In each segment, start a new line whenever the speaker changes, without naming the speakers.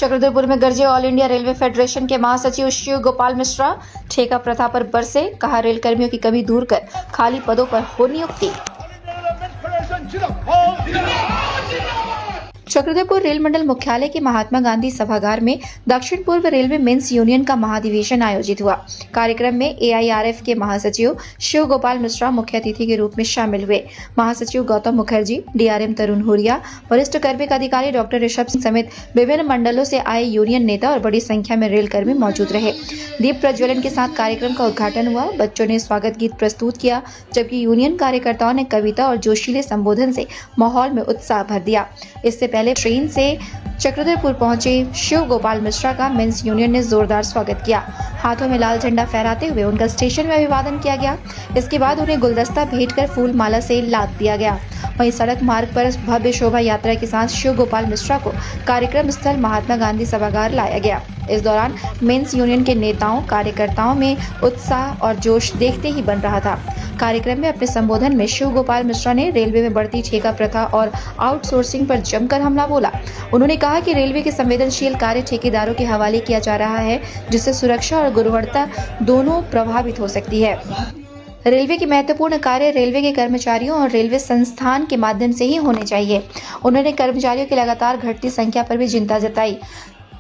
चक्रधरपुर में गरजे all India railway federation के महासचिव शिव गोपाल मिश्रा। ठेका प्रथा पर बरसे, कहा रेल कर्मियों की कमी दूर कर खाली पदों पर हो नियुक्ति। चक्रधरपुर रेल मंडल मुख्यालय के महात्मा गांधी सभागार में दक्षिण पूर्व रेलवे मेंस यूनियन का महाधिवेशन आयोजित हुआ। कार्यक्रम में एआईआरएफ के महासचिव शिव गोपाल मिश्रा मुख्य अतिथि के रूप में शामिल हुए। महासचिव गौतम मुखर्जी, डीआरएम तरुण हुरिया, वरिष्ठ कार्मिक अधिकारी डॉक्टर ऋषभ सिंह समेत विभिन्न मंडलों से आए यूनियन नेता और बड़ी संख्या में रेल कर्मी मौजूद रहे। दीप प्रज्वलन के साथ कार्यक्रम का उद्घाटन हुआ। बच्चों ने स्वागत गीत प्रस्तुत किया, जबकि यूनियन कार्यकर्ताओं ने कविता और जोशीले संबोधन से माहौल में उत्साह भर दिया। इससे पहले ट्रेन से चक्रधरपुर पहुंचे शिव गोपाल मिश्रा का मेंस यूनियन ने जोरदार स्वागत किया। हाथों में लाल झंडा फहराते हुए उनका स्टेशन में अभिवादन किया गया। इसके बाद उन्हें गुलदस्ता भेंट कर फूल माला से लाद दिया गया। वहीं सड़क मार्ग पर भव्य शोभा यात्रा के साथ शिव गोपाल मिश्रा को कार्यक्रम स्थल महात्मा गांधी सभागार लाया गया। इस दौरान मेंस यूनियन के नेताओं कार्यकर्ताओं में उत्साह और जोश देखते ही बन रहा था। कार्यक्रम में अपने संबोधन में शिव गोपाल मिश्रा ने रेलवे में बढ़ती ठेका प्रथा और आउटसोर्सिंग पर जमकर हमला बोला। उन्होंने कहा कि रेलवे के संवेदनशील कार्य ठेकेदारों के हवाले किया जा रहा है, जिससे सुरक्षा और गुणवत्ता दोनों प्रभावित हो सकती है। रेलवे के महत्वपूर्ण कार्य रेलवे के कर्मचारियों और रेलवे संस्थान के माध्यम से ही होने चाहिए। उन्होंने कर्मचारियों की लगातार घटती संख्या पर भी चिंता जताई।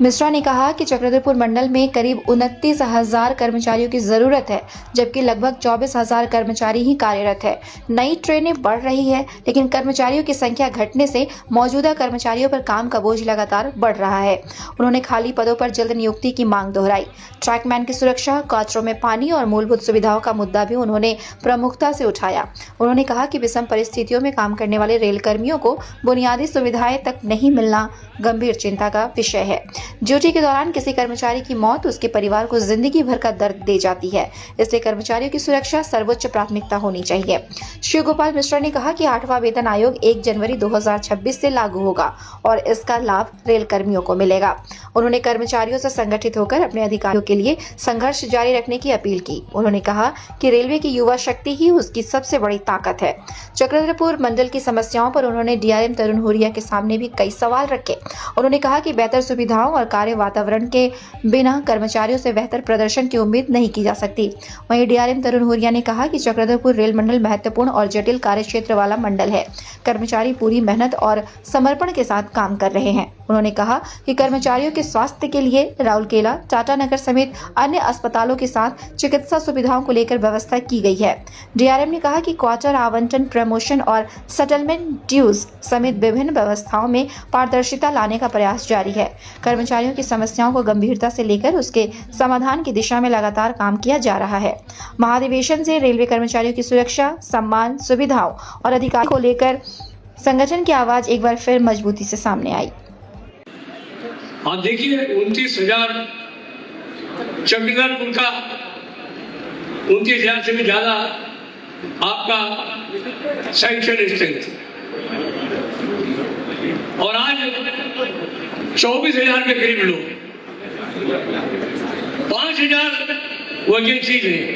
मिश्रा ने कहा कि चक्रधरपुर मंडल में करीब 29,000 कर्मचारियों की जरूरत है, जबकि लगभग 24,000 कर्मचारी ही कार्यरत है। नई ट्रेनें बढ़ रही है, लेकिन कर्मचारियों की संख्या घटने से मौजूदा कर्मचारियों पर काम का बोझ लगातार बढ़ रहा है। उन्होंने खाली पदों पर जल्द नियुक्ति की मांग दोहराई। ट्रैकमैन की सुरक्षा, काचरों में पानी और मूलभूत सुविधाओं का मुद्दा भी उन्होंने प्रमुखता से उठाया। उन्होंने कहा कि विषम परिस्थितियों में काम करने वाले रेल कर्मियों को बुनियादी सुविधाएं तक नहीं मिलना गंभीर चिंता का विषय है। ड्यूटी के दौरान किसी कर्मचारी की मौत उसके परिवार को जिंदगी भर का दर्द दे जाती है, इसलिए कर्मचारियों की सुरक्षा सर्वोच्च प्राथमिकता होनी चाहिए। शिव गोपाल मिश्रा ने कहा कि 8वां वेतन आयोग 1 जनवरी 2026 से लागू होगा और इसका लाभ रेल कर्मियों को मिलेगा। उन्होंने कर्मचारियों से संगठित होकर अपने अधिकारों के लिए संघर्ष जारी रखने की अपील की। उन्होंने कहा कि रेलवे की युवा शक्ति ही उसकी सबसे बड़ी ताकत है। चक्रधरपुर मंडल की समस्याओं पर उन्होंने डीआरएम तरुण हुरिया के सामने भी कई सवाल रखे। उन्होंने कहा कि बेहतर सुविधाओं और कार्य वातावरण के बिना कर्मचारियों से बेहतर प्रदर्शन की उम्मीद नहीं की जा सकती। वहीं डीआरएम तरुण हुरिया ने कहा कि चक्रधरपुर रेल मंडल महत्वपूर्ण और जटिल कार्य क्षेत्र वाला मंडल है। कर्मचारी पूरी मेहनत और समर्पण के साथ काम कर रहे हैं। उन्होंने कहा कि कर्मचारियों के स्वास्थ्य के लिए राउरकेला, टाटानगर समेत अन्य अस्पतालों के साथ चिकित्सा सुविधाओं को लेकर व्यवस्था की गई है। डीआरएम ने कहा कि क्वार्टर आवंटन, प्रमोशन और सेटलमेंट ड्यूज समेत विभिन्न व्यवस्थाओं में पारदर्शिता लाने का प्रयास जारी है। कर्मचारियों की समस्याओं को गंभीरता से लेकर उसके समाधान की दिशा में लगातार काम किया जा रहा है। महाधिवेशन से रेलवे कर्मचारियों की सुरक्षा, सम्मान, सुविधाओं और अधिकार को लेकर संगठन की आवाज एक बार फिर मजबूती से सामने आई।
आप देखिए 29,000 चक्रधरपुर का 29,000 से भी ज्यादा आपका सैंक्शन स्ट्रेंथ और आज 24,000 के करीब लोग, 5,000 वैकेंसीज हैं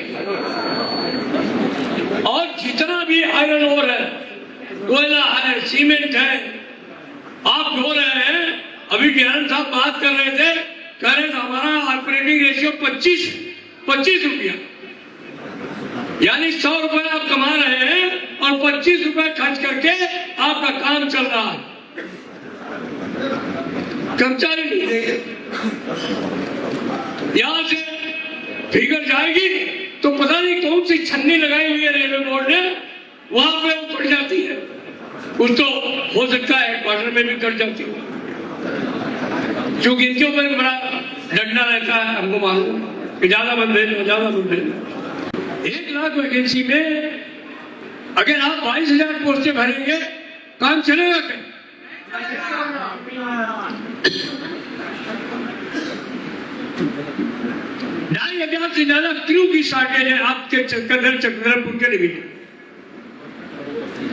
और जितना भी आयरन ओर है, कोयला है, सीमेंट है, आप जो रहे हैं। अभी ज्ञान साहब बात कर रहे थे, कह रहे थे हमारा ऑपरेटिंग रेशियो 25 रुपया, यानी 100 रुपए आप कमा रहे हैं और 25 रुपए खर्च करके आपका काम चल रहा है। कर्मचारी नहीं देंगे, यहां से फिगर जाएगी तो पता नहीं कौन सी छन्नी लगाई हुई है रेलवे बोर्ड ने, वहां पे वो कट जाती है। कुछ तो हो सकता है क्वार्टर में भी कट जाती है, क्योंकि इनके ऊपर बड़ा डंडा रहता है। हमको मालूम कि ज्यादा बंद भेजना, ज्यादा बंद भेजना। 1 लाख वैकेंसी में अगर आप 22,000 पोस्टें भरेंगे, काम चलेगा क्या? 2,500 से ज्यादा क्रू की शॉर्टेज है आपके चक्रधरपुर के लिए।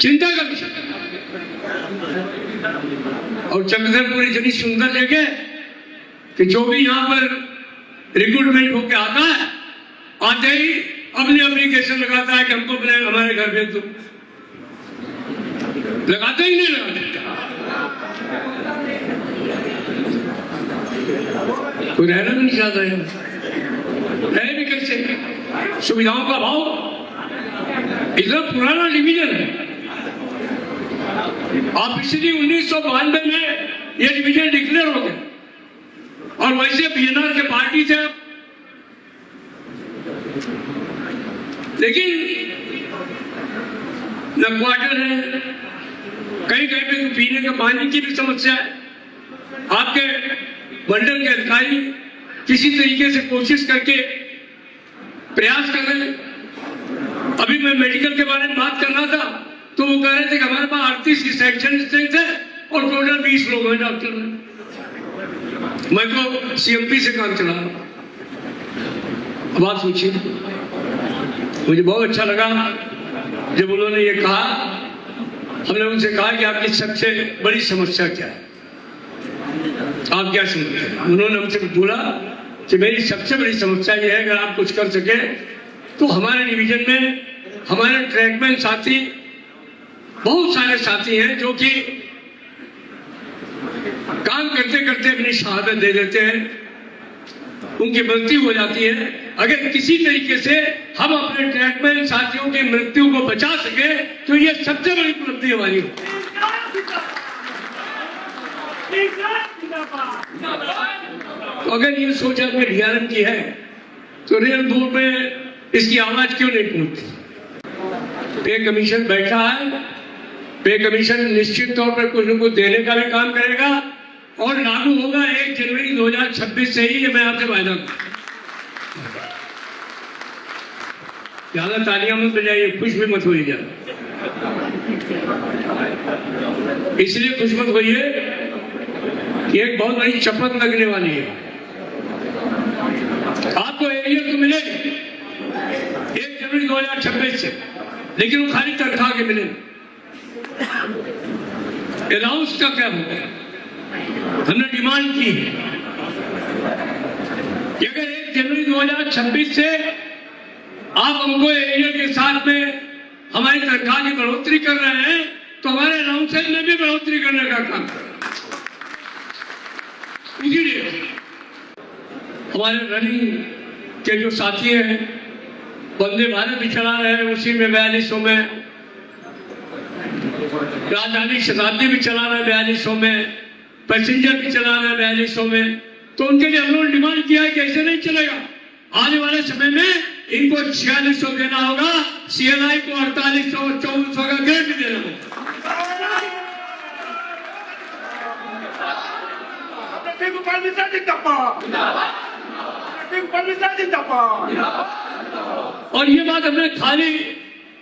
चिंता का विषय। और चक्रधरपुर इतनी सुंदर जगह कि जो भी यहाँ पर रिक्रूटमेंट होके आता है, आते ही अपनी एप्लीकेशन लगाता है कि हमको हमारे घर भेज दो। लगाते ही नहीं लगाते। कोई रहना भी नहीं चाहता है, रहे भी कैसे? सुविधाओं का अभाव, इतना पुराना डिवीजन है। आप पिछली 1992 में ये डिवीजन डिक्लेयर हो गया और वैसे बीएनआर के पार्टी थे। लेकिन न क्वार्टर है, कहीं कहीं पे पीने के पानी की भी समस्या है। आपके मंडल के अधिकारी किसी तरीके से कोशिश करके प्रयास कर रहे हैं। अभी मैं मेडिकल के बारे में बात कर रहा था तो वो कह रहे थे कि हमारे पास 38 की सेक्शन स्ट्रेंथ है और टोटल 20 लोग हैं डॉक्टर में। मैं तो सीएमपी से काम चला रहा हूं। अब आप सोचिए, मुझे बहुत अच्छा लगा जब उन्होंने ये कहा। हमने उनसे कहा कि आपकी सबसे बड़ी समस्या क्या है, आप क्या समझते हैं? उन्होंने हमसे बोला कि मेरी सबसे बड़ी समस्या ये है, अगर आप कुछ कर सके तो हमारे डिवीजन में हमारे ट्रैकमैन साथी, बहुत सारे साथी हैं जो कि काम करते करते अपनी शहादत दे देते हैं, उनकी मृत्यु हो जाती है। अगर किसी तरीके से हम अपने ट्रैकमैन साथियों की मृत्यु को बचा सके तो ये सबसे बड़ी उपलब्धि हमारी हो। तो अगर ये सोच अगर डीआरएम की है तो रेल बोर्ड में इसकी आवाज क्यों नहीं पहुंचती? पे कमीशन बैठा है, पे कमीशन निश्चित तौर पर कुछ न कुछ देने का भी काम करेगा और लागू होगा 1 जनवरी 2026 से ही। ये मैं आपसे वायदा करता हूं। ज्यादा तालियां मत बजाइए, खुश भी मत होइए ज्यादा, इसलिए खुश मत होइए कि एक बहुत बड़ी शपथ लगने वाली है। आपको एरियर तो मिले 1 जनवरी 2026 से, लेकिन वो खाली तनख्वाह के मिले। अलाउंस का क्या होगा? हमने डिमांड की कि अगर 1 जनवरी 2026 से आप हमको एरियर के साथ में हमारी तनख्वाह की बढ़ोतरी कर रहे हैं तो हमारे अलाउंसेस में भी बढ़ोतरी करने का काम करें। इसीलिए हमारे रनिंग के जो साथी हैं, वंदे भारत भी चला रहे हैं, उसी में 4200 में, राजधानी शताब्दी भी चला रहे हैं 4200 में, पैसेंजर भी चला रहे हैं 4200 में। तो उनके लिए हम लोग डिमांड किया है कि ऐसे नहीं चलेगा। आने वाले समय में इनको 4600 देना होगा, सीएनआई को 4800 और 2400 का ग्रेड भी देना होगा। और ये बात हमने खाली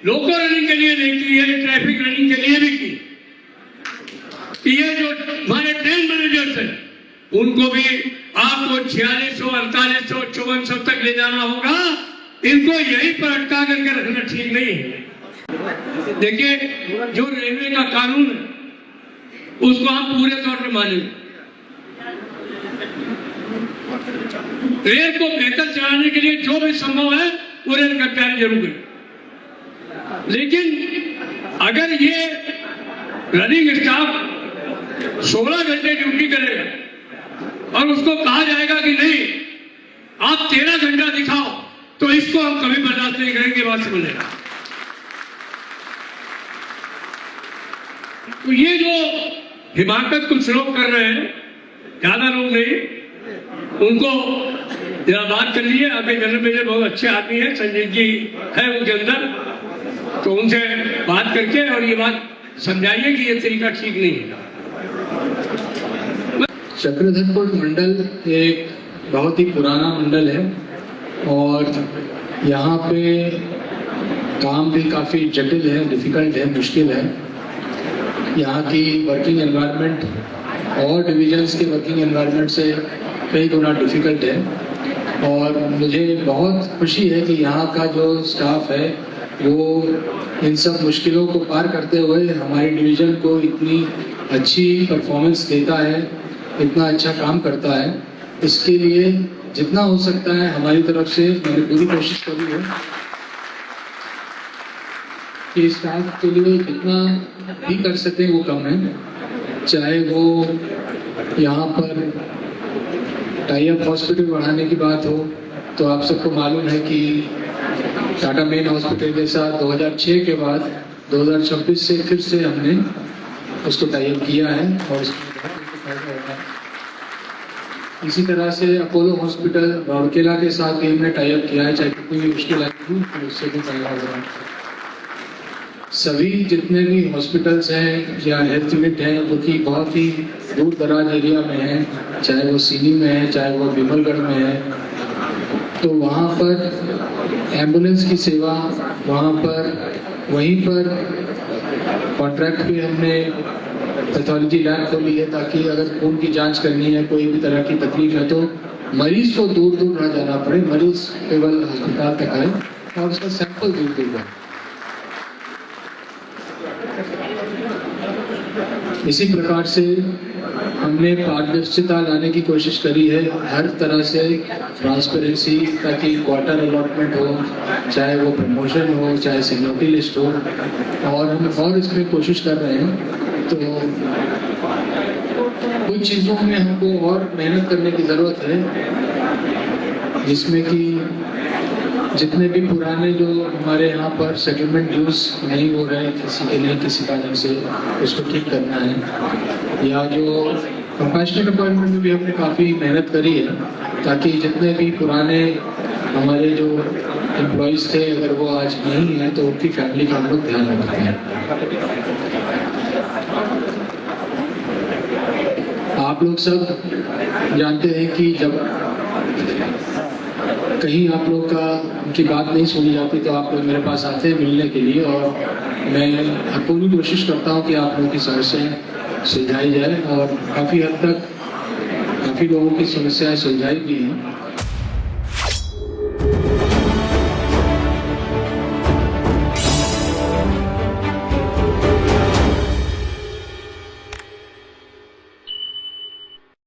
लोकल रनिंग के लिए नहीं की है, ट्रैफिक रनिंग के लिए भी की। ये जो हमारे ट्रेन मैनेजर्स हैं उनको भी आपको 4600, 4800, 5400 तक ले जाना होगा। इनको यहीं पर अटका करके रखना ठीक नहीं है। देखिए, जो रेलवे का कानून है उसको हम पूरे तौर पर मानेंगे। रेल को बेहतर चलाने के लिए जो भी संभव है वो रेल कर्मचारी जरूर करें, लेकिन अगर ये रनिंग स्टाफ 16 घंटे ड्यूटी करेगा और उसको कहा जाएगा कि नहीं आप 13 घंटा दिखाओ, तो इसको हम कभी बर्दाश्त नहीं करेंगे। बात समझेगा? तो ये जो हिमाकत कुछ लोग कर रहे हैं, ज्यादा लोग नहीं, उनको जरा बात कर लिए। आपके जनरल मैनेजर बहुत अच्छे आदमी है, संजीदगी है उनके अंदर, तो उनसे बात करके और ये बात समझाइए कि ये तरीका ठीक नहीं है।
चक्रधरपुर मंडल एक बहुत ही पुराना मंडल है और यहाँ पे काम भी काफ़ी जटिल है, डिफ़िकल्ट है, मुश्किल है। यहाँ की वर्किंग एनवायरनमेंट और डिविजन्स के वर्किंग एनवायरनमेंट से कई गुना डिफ़िकल्ट है और मुझे बहुत खुशी है कि यहाँ का जो स्टाफ है वो इन सब मुश्किलों को पार करते हुए हमारी डिवीज़न को इतनी अच्छी परफॉर्मेंस देता है, इतना अच्छा काम करता है। इसके लिए जितना हो सकता है हमारी तरफ से मैंने पूरी कोशिश करी है कि स्टाफ के लिए जितना भी कर सके वो कम है। चाहे वो यहाँ पर टाई अप हॉस्पिटल बढ़ाने की बात हो तो आप सबको मालूम है कि टाटा मेन हॉस्पिटल के साथ 2006 के बाद 2026 से फिर से हमने उसको टाई अप किया है और उसमें बहुत फायदा होगा। इसी तरह से अपोलो हॉस्पिटल राउरकेला के साथ भी हमने टाई अप किया है, चाहे कितनी भी मुश्किल आएगी तो उससे भी फायदा होगा। सभी जितने भी हॉस्पिटल्स हैं या हेल्थ यूनिट हैं जो कि बहुत ही दूर दराज एरिया में हैं, चाहे वो सीनी में है चाहे वो विमलगढ़ में है, तो वहाँ पर एम्बुलेंस की सेवा वहाँ पर वहीं पर कॉन्ट्रैक्ट पे हमने पैथोलॉजी लैब खोली है ताकि अगर खून की जांच करनी है, कोई भी तरह की तकलीफ है तो मरीज को दूर दूर ना जाना पड़े, मरीज केवल अस्पताल तक आए और उसका सैंपल दूर दूर जाए। इसी प्रकार से हमने पारदर्शिता लाने की कोशिश करी है, हर तरह से ट्रांसपेरेंसी, ताकि क्वार्टर अलॉटमेंट हो, चाहे वो प्रमोशन हो, चाहे सीनियरिटी लिस्ट हो, और हम और इसमें कोशिश कर रहे हैं। तो कुछ चीज़ों में हमको और मेहनत करने की ज़रूरत है, जिसमें कि जितने भी पुराने जो हमारे यहाँ पर सेटलमेंट ड्यूज नहीं हो रहे किसी के लिए किसी कारण से, उसको ठीक करना है। या जो कंपैशनेट अपॉइंटमेंट में भी हमने काफ़ी मेहनत करी है ताकि जितने भी पुराने हमारे जो एम्प्लॉयज़ थे अगर वो आज नहीं हैं तो उनकी फैमिली का हम लोग ध्यान रखते हैं। आप लोग सब जानते हैं कि जब कहीं आप लोग की बात नहीं सुनी जाती तो आप लोग मेरे पास आते हैं मिलने के लिए, और मैं पूरी कोशिश करता हूँ कि आप लोगों की समस्याएं सुलझाई जाए, और काफ़ी हद तक काफ़ी लोगों की समस्याएं सुलझाई भी हैं।